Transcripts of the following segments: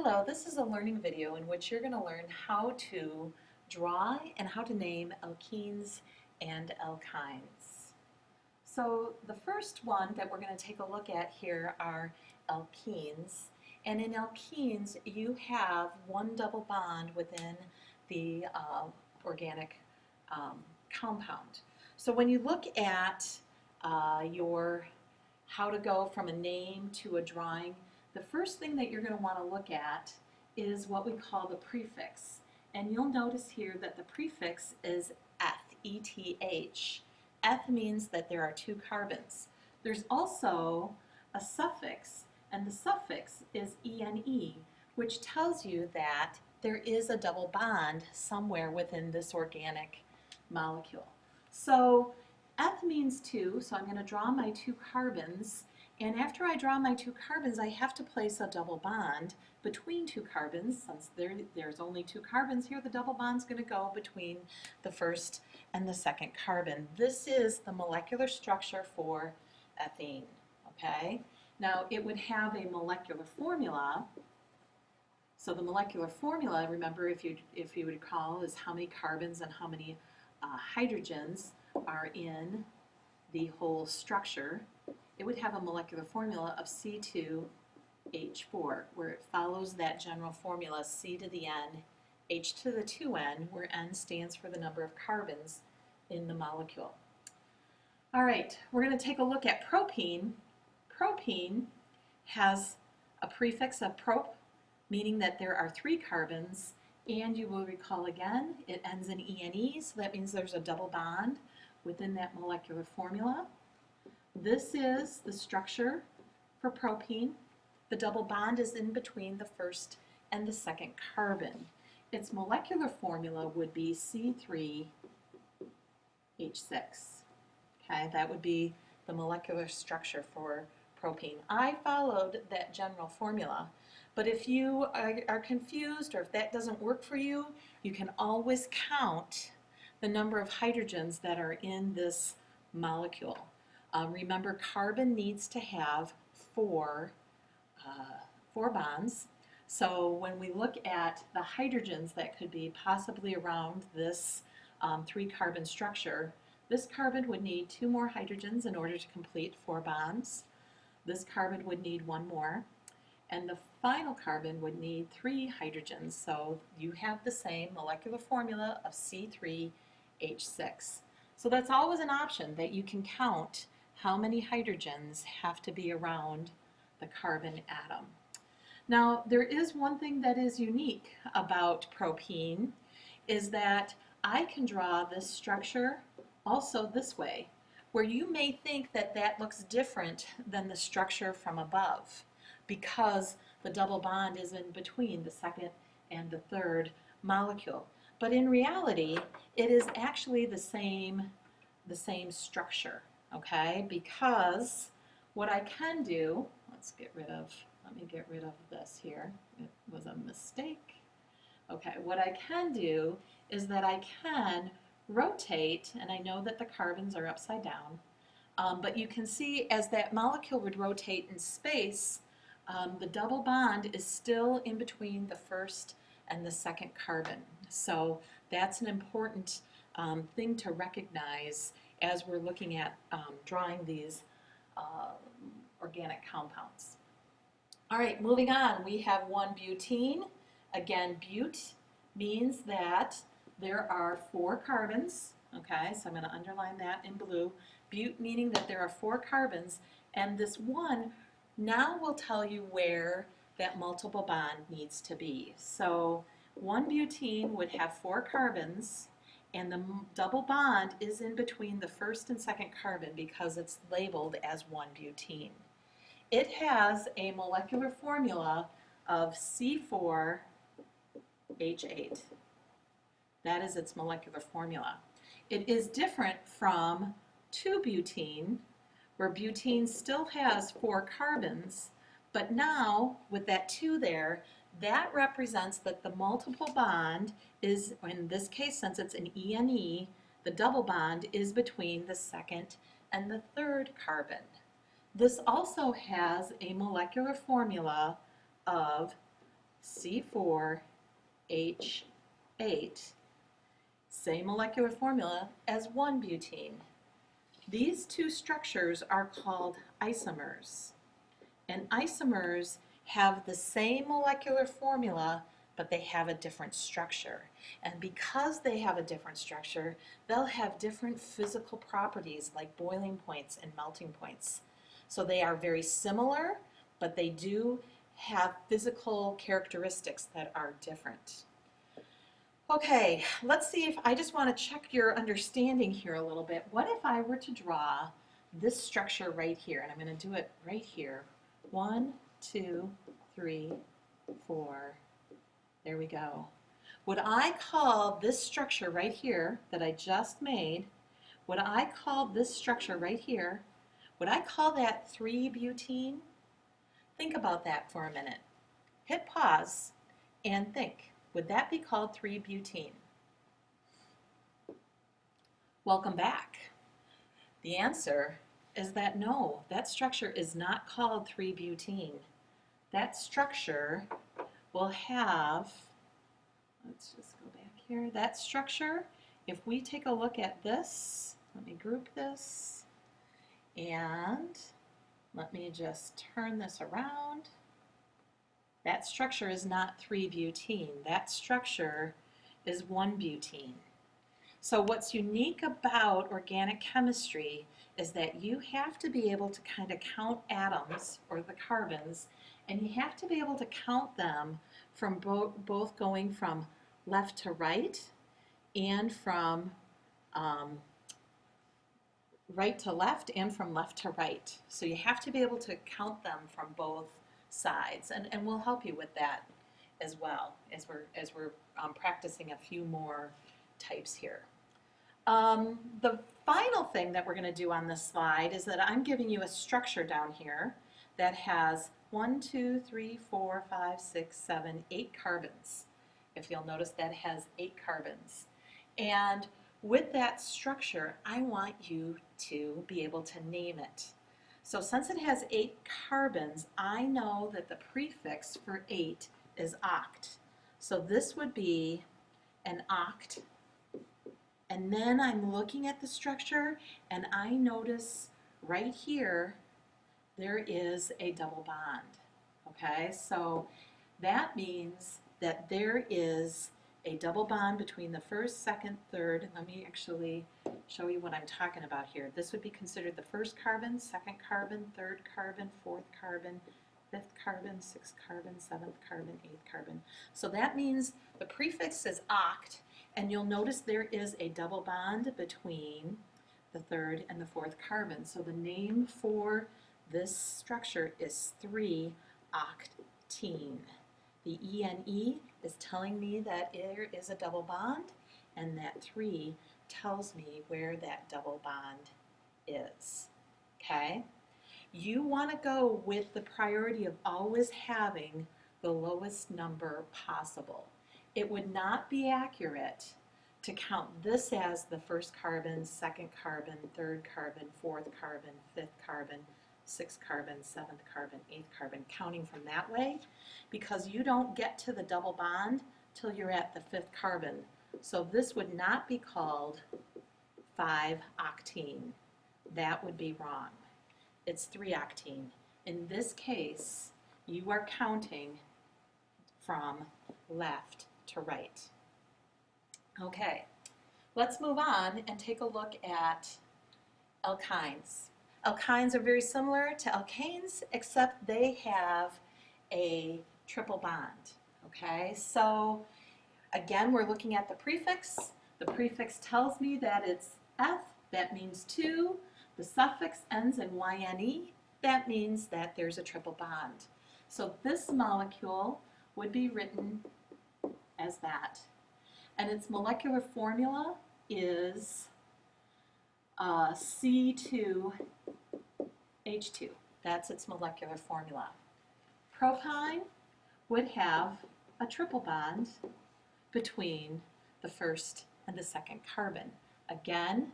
Hello, this is a learning video in which you're going to learn how to draw and how to name alkenes and alkynes. So the first one that we're going to take a look at here are alkenes. And in alkenes, you have one double bond within the organic compound. So when you look at your how to go from a name to a drawing, the first thing that you're going to want to look at is what we call the prefix. And you'll notice here that the prefix is eth, E-T-H. Eth means that there are two carbons. There's also a suffix, and the suffix is ene, which tells you that there is a double bond somewhere within this organic molecule. So eth means two, so I'm going to draw my two carbons. And after I draw my two carbons, I have to place a double bond between two carbons. Since there's only two carbons here, the double bond's going to go between the first and the second carbon. This is the molecular structure for ethene, okay? Now, it would have a molecular formula. So the molecular formula, remember, if you would recall, is how many carbons and how many hydrogens are in the whole structure. It would have a molecular formula of C2H4, where it follows that general formula, C to the N, H to the 2N, where N stands for the number of carbons in the molecule. All right, we're going to take a look at propene. Propene has a prefix of prop, meaning that there are three carbons, and you will recall again, it ends in ene, so that means there's a double bond within that molecular formula. This is the structure for propene. The double bond is in between the first and the second carbon. Its molecular formula would be C3H6. Okay, that would be the molecular structure for propene. I followed that general formula, but if you are confused or if that doesn't work for you, you can always count the number of hydrogens that are in this molecule. Remember, carbon needs to have four bonds. So when we look at the hydrogens that could be possibly around this three-carbon structure, this carbon would need two more hydrogens in order to complete four bonds. This carbon would need one more. And the final carbon would need three hydrogens. So you have the same molecular formula of C3H6. So that's always an option, that you can count how many hydrogens have to be around the carbon atom. Now, there is one thing that is unique about propene, is that I can draw this structure also this way, where you may think that that looks different than the structure from above, because the double bond is in between the second and the third molecule. But in reality, it is actually the same structure. Okay, because what I can do, let me get rid of this here. It was a mistake. Okay, what I can do is that I can rotate, and I know that the carbons are upside down, but you can see as that molecule would rotate in space, the double bond is still in between the first and the second carbon. So that's an important thing to recognize as we're looking at drawing these organic compounds. All right, moving on, we have one butene. Again, but means that there are four carbons. Okay, so I'm going to underline that in blue. But meaning that there are four carbons, and this one now will tell you where that multiple bond needs to be. So one butene would have four carbons, and the double bond is in between the first and second carbon because it's labeled as one butene. It has a molecular formula of C4H8. That is its molecular formula. It is different from 2-butene, where butene still has four carbons, but now with that 2 there, that represents that the multiple bond is, in this case, since it's an ene, the double bond is between the second and the third carbon. This also has a molecular formula of C4H8, same molecular formula as 1-butene. These two structures are called isomers. And isomers have the same molecular formula, but they have a different structure. And because they have a different structure, they'll have different physical properties like boiling points and melting points. So they are very similar, but they do have physical characteristics that are different. Okay, let's see if I just want to check your understanding here a little bit. What if I were to draw this structure right here? And I'm going to do it right here. 1, 2, 3, 4. There we go. Would I call this structure right here that I just made, would I call this structure right here, would I call that 3-butene? Think about that for a minute. Hit pause and think. Would that be called 3-butene? Welcome back. The answer is that no, that structure is not called 3-butene. That structure will have, let's just go back here, that structure, if we take a look at this, let me group this, and let me just turn this around. That structure is not 3-butene. That structure is 1-butene. So what's unique about organic chemistry is that you have to be able to kind of count atoms, or the carbons, and you have to be able to count them from both going from left to right and from right to left and from left to right. So you have to be able to count them from both sides, and we'll help you with that as well as we're practicing a few more types here. The final thing that we're going to do on this slide is that I'm giving you a structure down here that has 1, 2, 3, 4, 5, 6, 7, 8 carbons. If you'll notice, that has 8 carbons. And with that structure, I want you to be able to name it. So since it has 8 carbons, I know that the prefix for 8 is oct. So this would be an oct. And then I'm looking at the structure and I notice right here there is a double bond. Okay, so that means that there is a double bond between the first, second, third. Let me actually show you what I'm talking about here. This would be considered the first carbon, second carbon, third carbon, fourth carbon, fifth carbon, sixth carbon, seventh carbon, eighth carbon. So that means the prefix is oct, and you'll notice there is a double bond between the third and the fourth carbon. So the name for this structure is 3-octene. The ENE is telling me that there is a double bond, and that 3 tells me where that double bond is. Okay? You want to go with the priority of always having the lowest number possible. It would not be accurate to count this as the first carbon, second carbon, third carbon, fourth carbon, fifth carbon, sixth carbon, seventh carbon, eighth carbon, counting from that way, because you don't get to the double bond till you're at the fifth carbon. So this would not be called 5-octene. That would be wrong. It's 3-octene. In this case, you are counting from left to right. Okay, let's move on and take a look at alkynes. Alkynes are very similar to alkanes, except they have a triple bond. Okay, so again, we're looking at the prefix. The prefix tells me that it's F, that means 2. The suffix ends in YNE, that means that there's a triple bond. So this molecule would be written as that. And its molecular formula is C2H2. That's its molecular formula. Propyne would have a triple bond between the first and the second carbon. Again,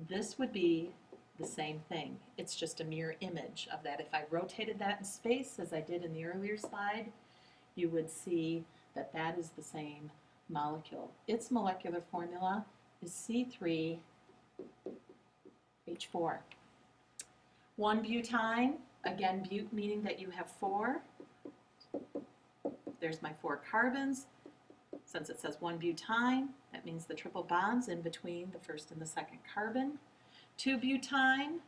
this would be the same thing. It's just a mirror image of that. If I rotated that in space, as I did in the earlier slide, you would see that that is the same molecule. Its molecular formula is C3H4. 1-butene, again, but meaning that you have 4. There's my 4 carbons. Since it says 1-butene, that means the triple bond's in between the first and the second carbon. 2-butene,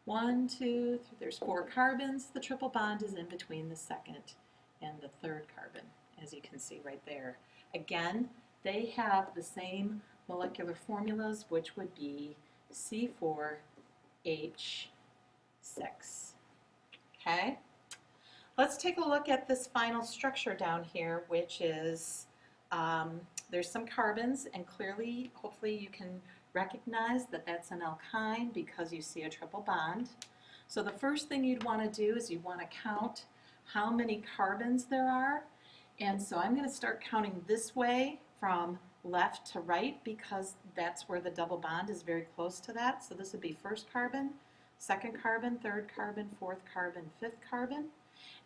1, 2, 3, there's 4 carbons. The triple bond is in between the second and the third carbon, as you can see right there. Again, they have the same molecular formulas, which would be C4H6. Okay? Let's take a look at this final structure down here, which is, there's some carbons, and clearly, hopefully you can recognize that that's an alkyne because you see a triple bond. So the first thing you'd want to do is you want to count how many carbons there are. And so I'm going to start counting this way from left to right because that's where the double bond is very close to that. So this would be first carbon, second carbon, third carbon, fourth carbon, fifth carbon.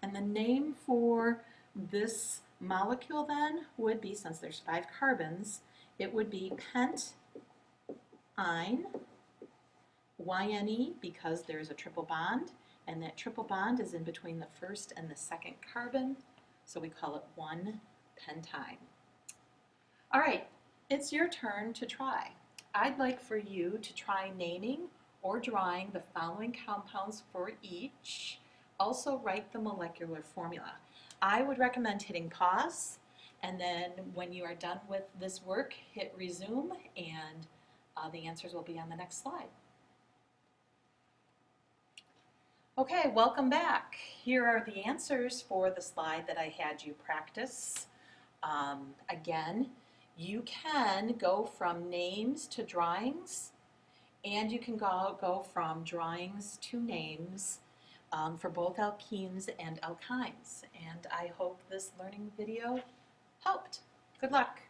And the name for this molecule then would be, since there's 5 carbons, it would be pentyne, YNE, because there's a triple bond, and that triple bond is in between the first and the second carbon, so we call it 1-pentyne. All right, it's your turn to try. I'd like for you to try naming or drawing the following compounds for each. Also write the molecular formula. I would recommend hitting pause, and then when you are done with this work, hit resume, and the answers will be on the next slide. Okay, welcome back. Here are the answers for the slide that I had you practice. Again, you can go from names to drawings, and you can go from drawings to names for both alkenes and alkynes. And I hope this learning video helped. Good luck.